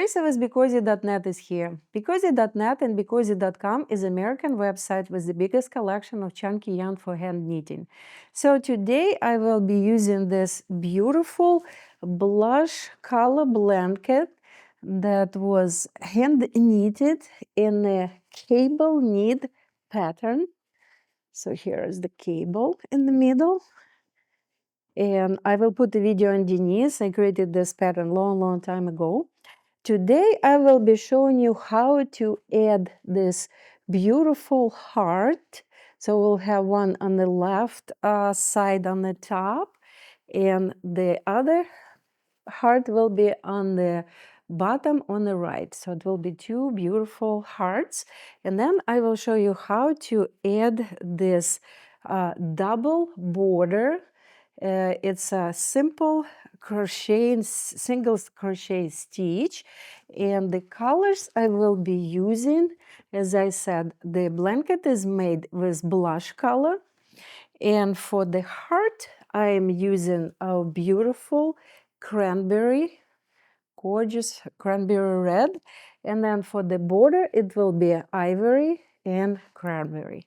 Marisa with BeCozi.net is here. BeCozi.net and BeCozi.com is an American website with the biggest collection of chunky yarn for hand knitting. So today I will be using this beautiful blush color blanket that was hand knitted in a cable knit pattern. So here is the cable in the middle. And I will put the video underneath. I created this pattern long time ago. Today I will be showing you how to add this beautiful heart. So we'll have one on the left side on the top, and the other heart will be on the bottom on the right. So it will be two beautiful hearts. And then I will show you how to add this double border. It's a simple crochet, single crochet stitch, and the colors I will be using, as I said, the blanket is made with blush color, and for the heart I am using a beautiful cranberry, gorgeous cranberry red, and then for the border it will be ivory and cranberry.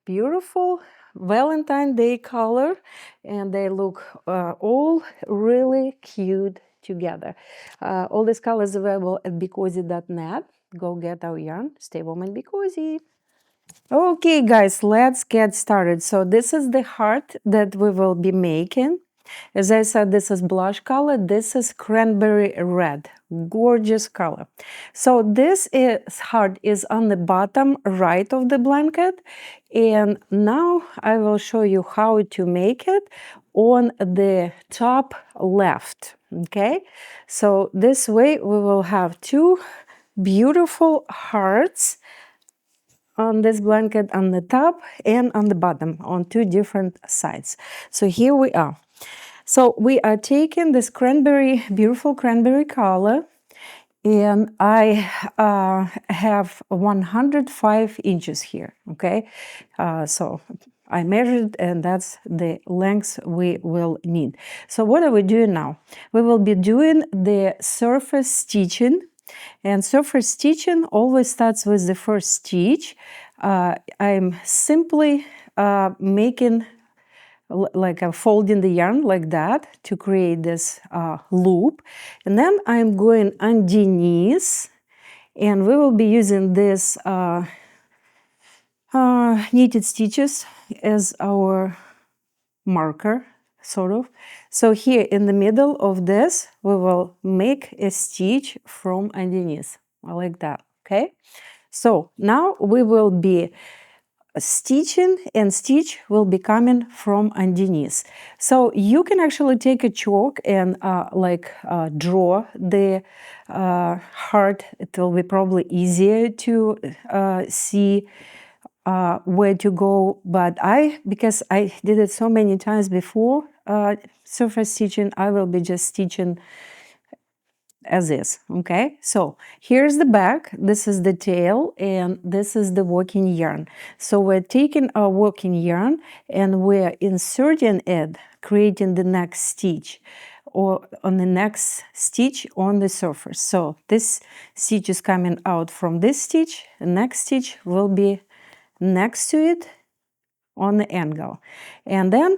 Beautiful Valentine Day color, and they look all really cute together. All these colors available at BeCozi.net. Go get our yarn. Stay warm and be cozy. Okay, guys, let's get started. So this is the heart that we will be making. As I said, this is blush color. This is cranberry red. Gorgeous color. So this heart is on the bottom right of the blanket. And now I will show you how to make it on the top left. Okay, so this way we will have two beautiful hearts on this blanket on the top and on the bottom on two different sides. So here we are. So we are taking this cranberry, beautiful cranberry color, and I have 105 inches here, okay? So I measured, and that's the length we will need. So what are we doing now? We will be doing the surface stitching, and surface stitching always starts with the first stitch. I'm simply making like I'm folding the yarn like that to create this loop, and then I'm going underneath, and we will be using this knitted stitches as our marker, sort of. So here in the middle of this we will make a stitch from underneath, like that. Okay, so now we will be stitching, and stitch will be coming from underneath. So you can actually take a chalk and draw the heart. It will be probably easier to see where to go, but because I did it so many times before surface stitching, I will be just stitching as is. Okay, so here's the back, this is the tail, and this is the working yarn. So we're taking our working yarn and we're inserting it, creating the next stitch, or on the next stitch on the surface. So this stitch is coming out from this stitch, the next stitch will be next to it on the angle, and then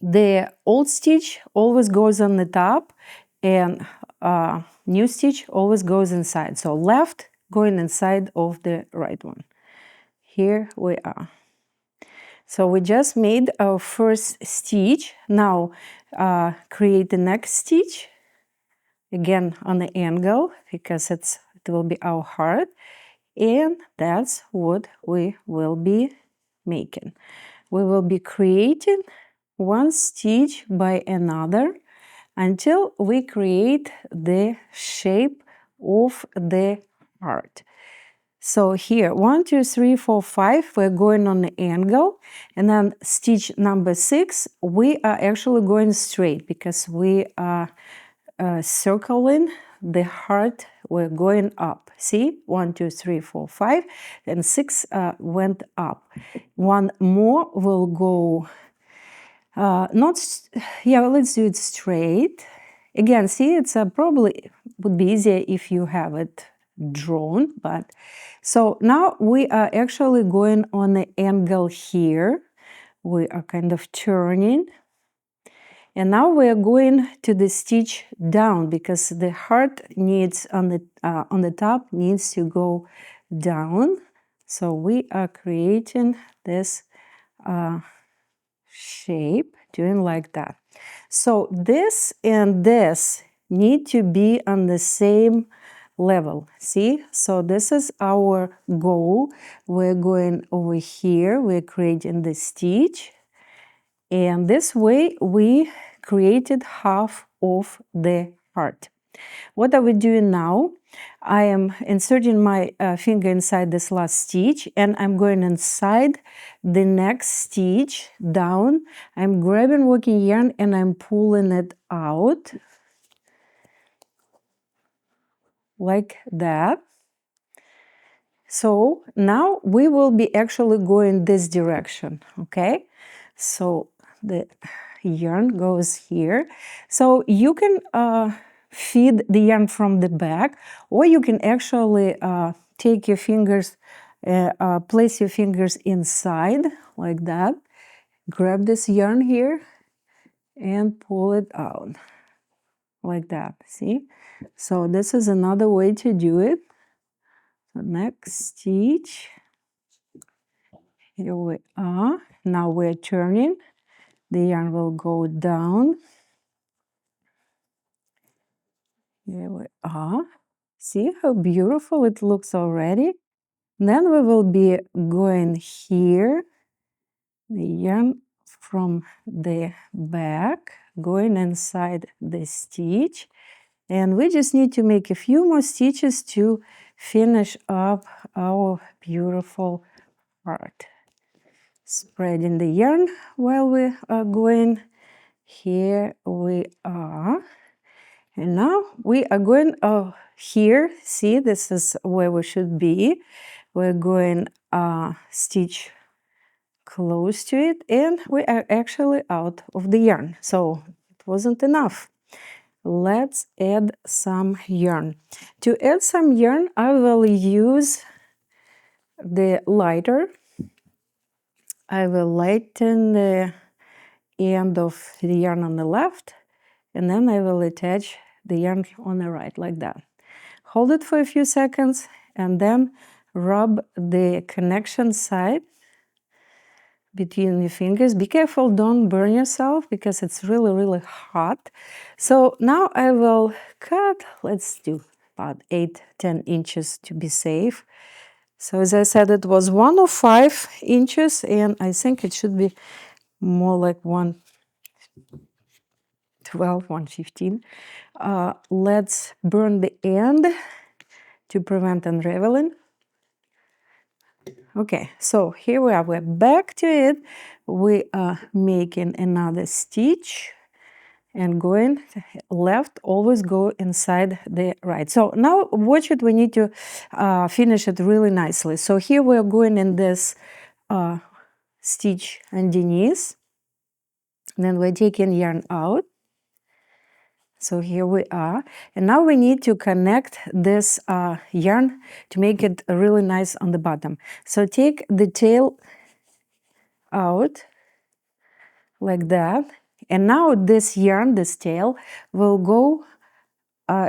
the old stitch always goes on the top, and new stitch always goes inside. So left going inside of the right one. Here we are. So we just made our first stitch. Now create the next stitch again on the angle, because it will be our heart, and that's what we will be making. We will be creating one stitch by another until we create the shape of the heart. So here 1 2 3 4 5 we're going on the angle, and then stitch number 6 we are actually going straight because we are circling the heart. We're going up. See, 1 2 3 4 5 and 6 went up. One more will go let's do it straight, Again, see, it's probably would be easier if you have it drawn, but so now we are actually going on the angle here. We are kind of turning, and now we are going to the stitch down because the heart needs on the top needs to go down. So we are creating this shape, doing like that. So this and this need to be on the same level. See? So this is our goal. We're going over here, we're creating the stitch, and this way we created half of the heart. What are we doing now? I am inserting my finger inside this last stitch, and I'm going inside the next stitch down. I'm grabbing working yarn and I'm pulling it out like that. So now we will be actually going this direction, okay? So the yarn goes here. So you can feed the yarn from the back, or you can actually take your fingers, place your fingers inside like that, grab this yarn here and pull it out like that, see? So this is another way to do it. So next stitch, here we are. Now we're turning, the yarn will go down. Here we are. See how beautiful it looks already? Then we will be going here, the yarn from the back, going inside the stitch. And we just need to make a few more stitches to finish up our beautiful heart. Spreading the yarn while we are going. Here we are. And now we are going here. See, this is where we should be. We're going stitch close to it, and we are actually out of the yarn. So it wasn't enough. Let's add some yarn. To add some yarn, I will use the lighter. I will lighten the end of the yarn on the left, and then I will attach the yarn on the right like that. Hold it for a few seconds and then rub the connection side between your fingers. Be careful, don't burn yourself because it's really hot. So now I will cut, let's do about 8-10 inches to be safe. So as I said, it was 105 inches, and I think it should be more like 112, 115. Let's burn the end to prevent unraveling. Okay, so here we are, we're back to it. We are making another stitch and going left, always go inside the right. So now watch it, we need to finish it really nicely. So here we're going in this stitch underneath, then we're taking yarn out. So here we are, and now we need to connect this yarn to make it really nice on the bottom. So take the tail out like that, and now this yarn, this tail, will go,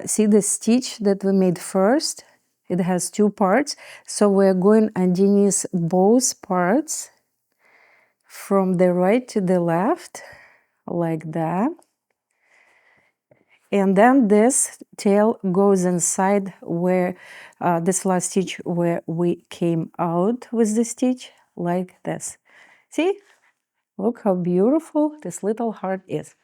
see the stitch that we made first? It has two parts, so we're going underneath both parts from the right to the left, like that. And then this tail goes inside where this last stitch where we came out with the stitch, like this. See? Look how beautiful this little heart is.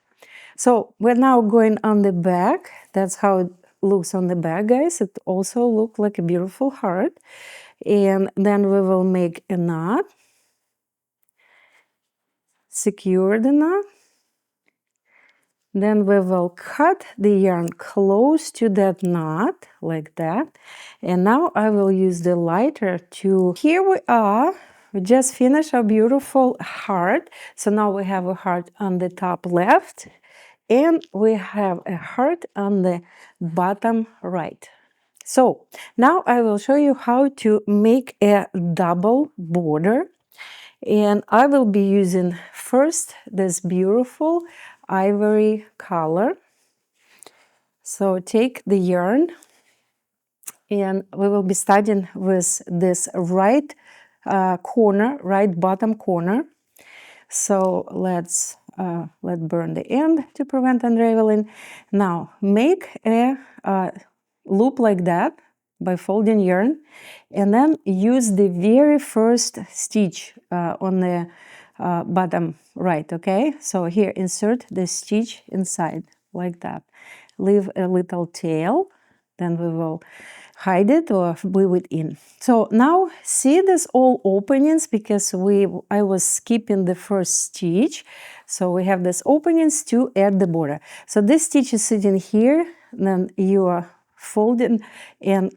So we're now going on the back. That's how it looks on the back, guys. It also looks like a beautiful heart. And then we will make a knot, secure the knot. Then we will cut the yarn close to that knot, like that. And now I will use the lighter to... Here we are. We just finished our beautiful heart. So now we have a heart on the top left. and we have a heart on the bottom right. So now I will show you how to make a double border, and I will be using first this beautiful ivory color. So take the yarn, and we will be starting with this right corner, right bottom corner. So let's burn the end to prevent unraveling. Now make a loop like that by folding yarn, and then use the very first stitch on the bottom right, okay? So here insert the stitch inside like that. Leave a little tail, then we will hide it or weave it in. So now see this all openings, because I was skipping the first stitch. So we have these openings to add the border. So this stitch is sitting here, then you are folding and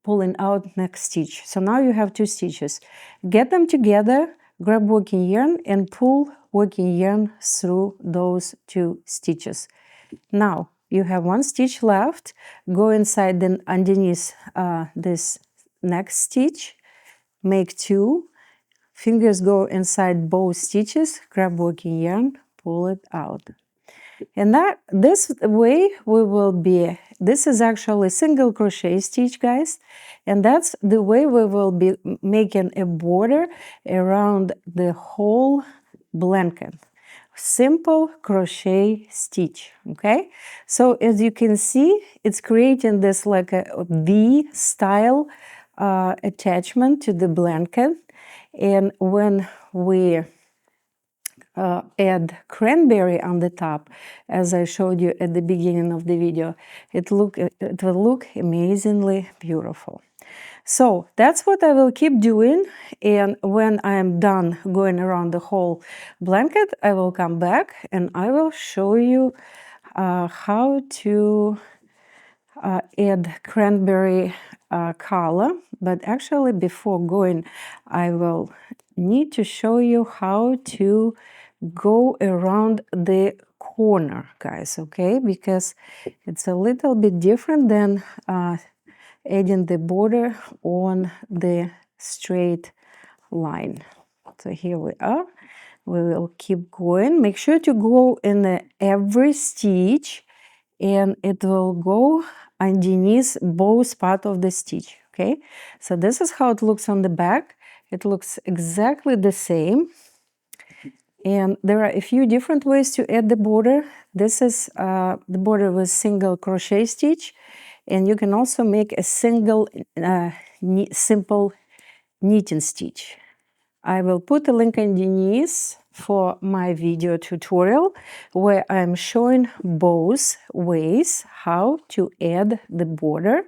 pulling out next stitch. So now you have two stitches. Get them together, grab working yarn and pull working yarn through those two stitches. Now you have one stitch left. Go inside and underneath this next stitch, make two. Fingers go inside both stitches, grab working yarn, pull it out. And this way we will be, this is actually single crochet stitch, guys, and that's the way we will be making a border around the whole blanket. Simple crochet stitch, okay? So as you can see, it's creating this like a V style attachment to the blanket. And when we add cranberry on the top, as I showed you at the beginning of the video, it will look amazingly beautiful. So that's what I will keep doing, and when I'm done going around the whole blanket, I will come back and I will show you how to add cranberry color. But actually, before going, I will need to show you how to go around the corner, guys, okay? Because it's a little bit different than adding the border on the straight line. So here we are. We will keep going. Make sure to go in every stitch, and it will go underneath both parts of the stitch, okay? So this is how it looks on the back. It looks exactly the same. And there are a few different ways to add the border. This is the border with single crochet stitch, and you can also make a single simple knitting stitch. I will put a link underneath for my video tutorial where I'm showing both ways how to add the border,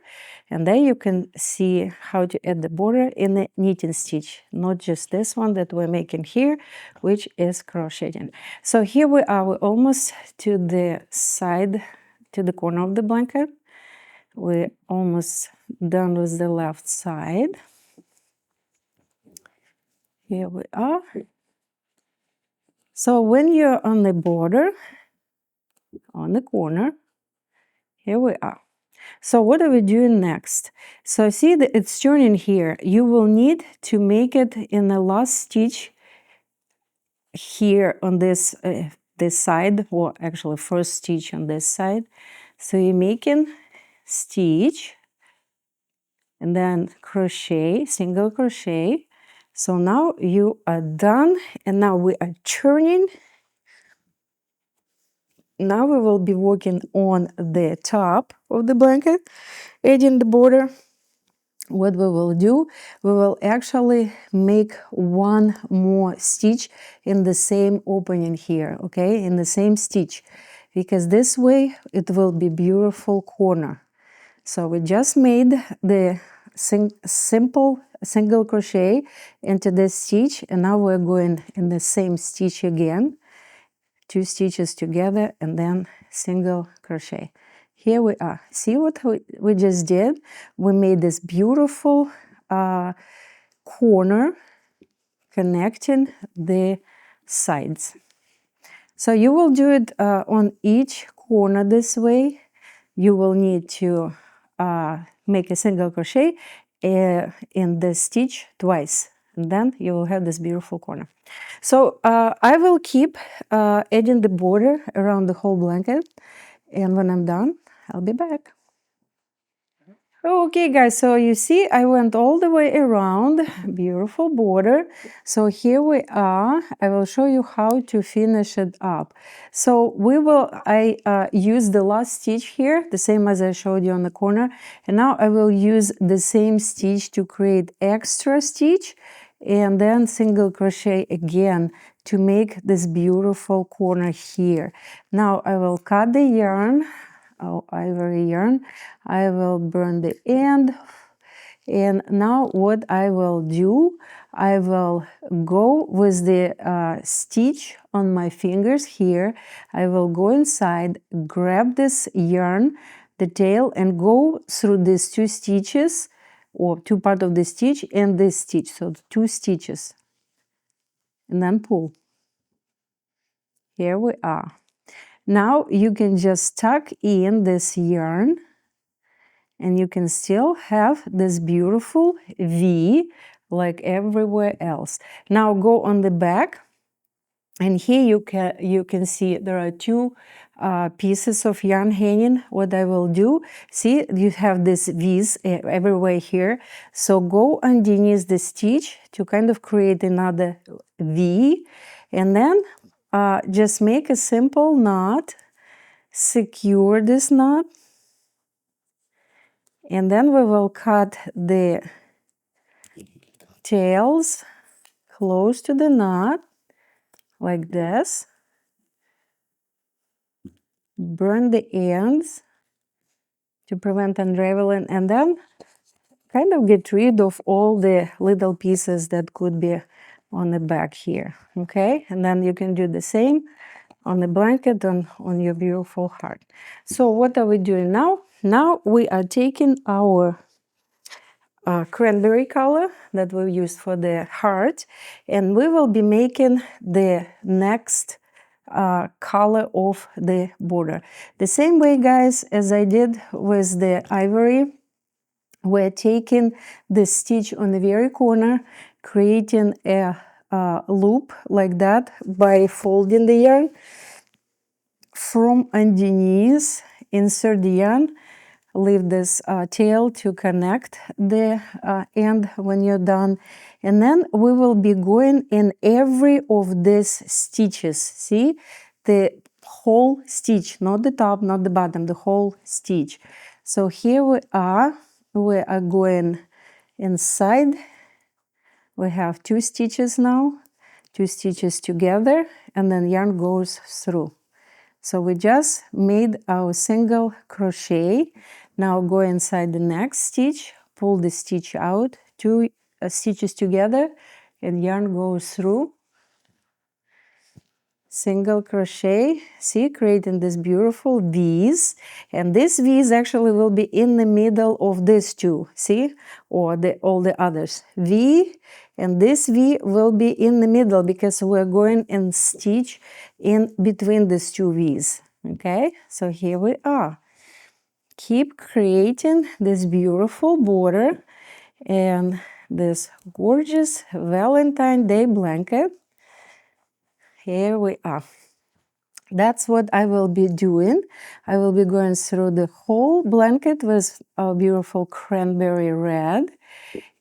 and there you can see how to add the border in a knitting stitch, not just this one that we're making here, which is crocheting. So here we are, we're almost to the side, to the corner of the blanket. We're almost done with the left side. Here we are. So when you're on the border, on the corner, here we are. So what are we doing next? So see that it's turning here. You will need to make it in the last stitch here on this side, or actually first stitch on this side. So you're making stitch and then crochet, single crochet. So now you are done, and now we are turning. Now we will be working on the top of the blanket, adding the border. What we will do, we will actually make one more stitch in the same opening here, okay, in the same stitch, because this way it will be beautiful corner. So we just made the simple single crochet into this stitch, and now we're going in the same stitch again, two stitches together, and then single crochet. Here we are. See what we just did? We made this beautiful corner connecting the sides. So you will do it on each corner this way. You will need to make a single crochet in the stitch twice, and then you will have this beautiful corner. So I will keep adding the border around the whole blanket, and when I'm done, I'll be back. Okay guys, so you see I went all the way around, beautiful border. So here we are. I will show you how to finish it up. So I use the last stitch here, the same as I showed you on the corner, and now I will use the same stitch to create extra stitch and then single crochet again to make this beautiful corner here. Now I will cut the yarn, ivory yarn. I will burn the end, and now what I will do, I will go with the stitch on my fingers here. I will go inside, grab this yarn, the tail, and go through these two stitches, or two parts of the stitch and this stitch, so two stitches, and then pull. Here we are. Now you can just tuck in this yarn, and you can still have this beautiful V like everywhere else. Now go on the back, and here you can see there are two pieces of yarn hanging. What I will do, see you have this V's everywhere here, so go underneath the stitch to kind of create another V, and then just make a simple knot, secure this knot, and then we will cut the tails close to the knot like this, burn the ends to prevent unraveling, and then kind of get rid of all the little pieces that could be on the back here, okay? And then you can do the same on the blanket and on your beautiful heart. So what are we doing now? Now we are taking our cranberry color that we used for the heart, and we will be making the next color of the border. The same way, guys, as I did with the ivory, we're taking the stitch on the very corner, creating a loop like that by folding the yarn from underneath, insert the yarn, leave this tail to connect the end when you're done, and then we will be going in every of these stitches. See, the whole stitch, not the top, not the bottom, the whole stitch. So here we are going inside. We have two stitches now, two stitches together, and then yarn goes through. So we just made our single crochet. Now go inside the next stitch, pull the stitch out, two stitches together, and yarn goes through. Single crochet, see, creating this beautiful V's, and this V's actually will be in the middle of these two, see, or all the others. V, and this V will be in the middle because we're going and stitch in between these two V's, okay? So here we are. Keep creating this beautiful border and this gorgeous Valentine's Day blanket. Here we are. That's what I will be doing. I will be going through the whole blanket with our beautiful cranberry red.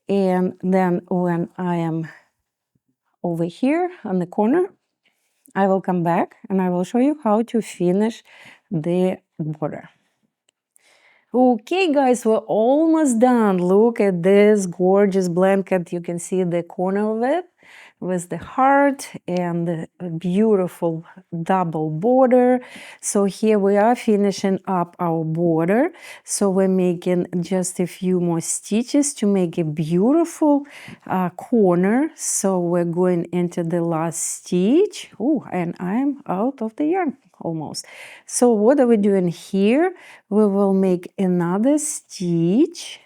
And then when I am over here on the corner, I will come back and I will show you how to finish the border. Okay, guys, we're almost done. Look at this gorgeous blanket. You can see the corner of it with the heart and the beautiful double border. So here we are finishing up our border. So we're making just a few more stitches to make a beautiful corner. So we're going into the last stitch. Oh, and I'm out of the yarn almost. So what are we doing here? We will make another stitch.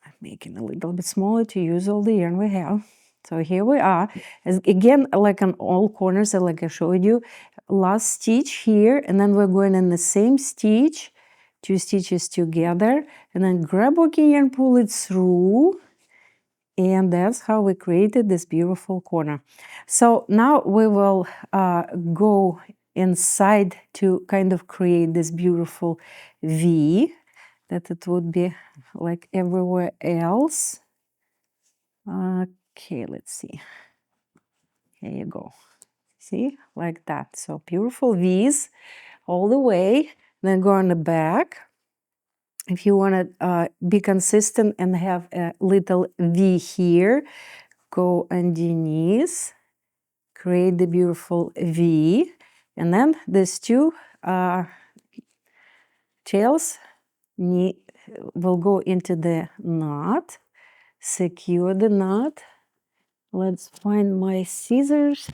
I'm making a little bit smaller to use all the yarn we have. So here we are. Again, like on all corners, like I showed you, last stitch here, and then we're going in the same stitch, 2 stitches together, and then grab working yarn, pull it through, and that's how we created this beautiful corner. So now we will go inside to kind of create this beautiful V that it would be like everywhere else. Okay, let's see. Here you go. See, like that. So beautiful V's all the way. Then go on the back. If you want to be consistent and have a little V here, go underneath, create the beautiful V, and then these two tails will go into the knot, secure the knot. Let's find my scissors.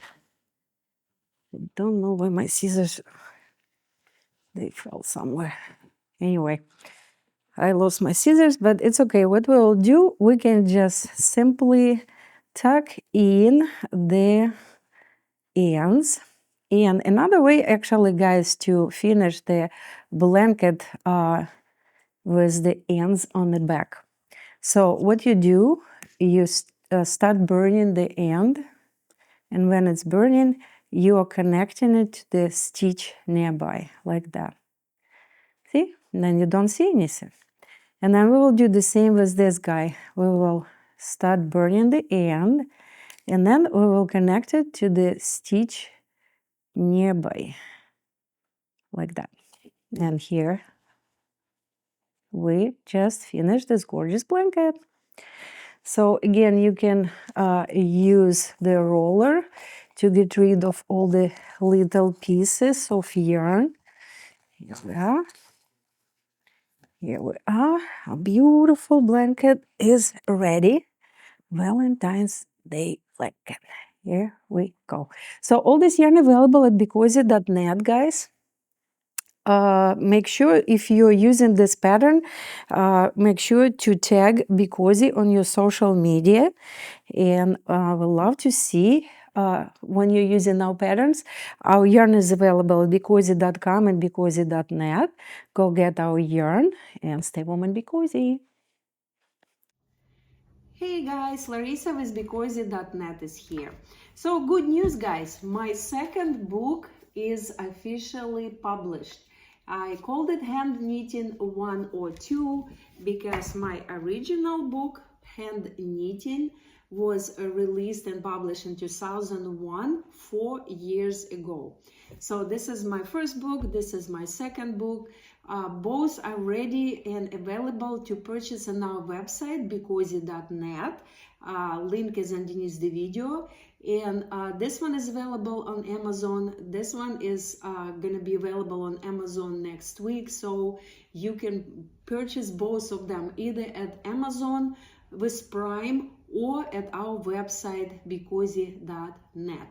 I don't know where my scissors, they fell somewhere. Anyway, I lost my scissors, but it's okay. What we will do, we can just simply tuck in the ends. And another way, actually, guys, to finish the blanket with the ends on the back. So what you do, you start burning the end, and when it's burning, you are connecting it to the stitch nearby, like that. See? And then you don't see anything. And then we will do the same with this guy. We will start burning the end, and then we will connect it to the stitch nearby, like that. And here we just finished this gorgeous blanket. So again, you can use the roller to get rid of all the little pieces of yarn. Here we are. Here we are. A beautiful blanket is ready. Valentine's Day blanket. Here we go. So all this yarn available at BeCozi.net, guys. Make sure if you're using this pattern, make sure to tag BeCozi on your social media, and we'd love to see when you're using our patterns. Our yarn is available at BeCozi.com and BeCozi.net. Go get our yarn and stay warm and be cozy. Hey guys, Larissa with BeCozi.net is here. So good news, guys, my second book is officially published. I called it Hand Knitting 102 because my original book, Hand Knitting, was released and published in 2001, 4 years ago. So this is my first book, this is my second book. Both are ready and available to purchase on our website, BeCozi.net. Link is underneath the video. And this one is available on Amazon. This one is going to be available on Amazon next week. So you can purchase both of them either at Amazon with Prime or at our website, BeCozi.net.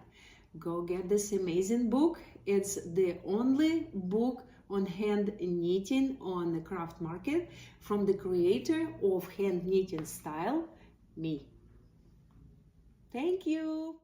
Go get this amazing book. It's the only book on hand knitting on the craft market from the creator of hand knitting style, me. Thank you.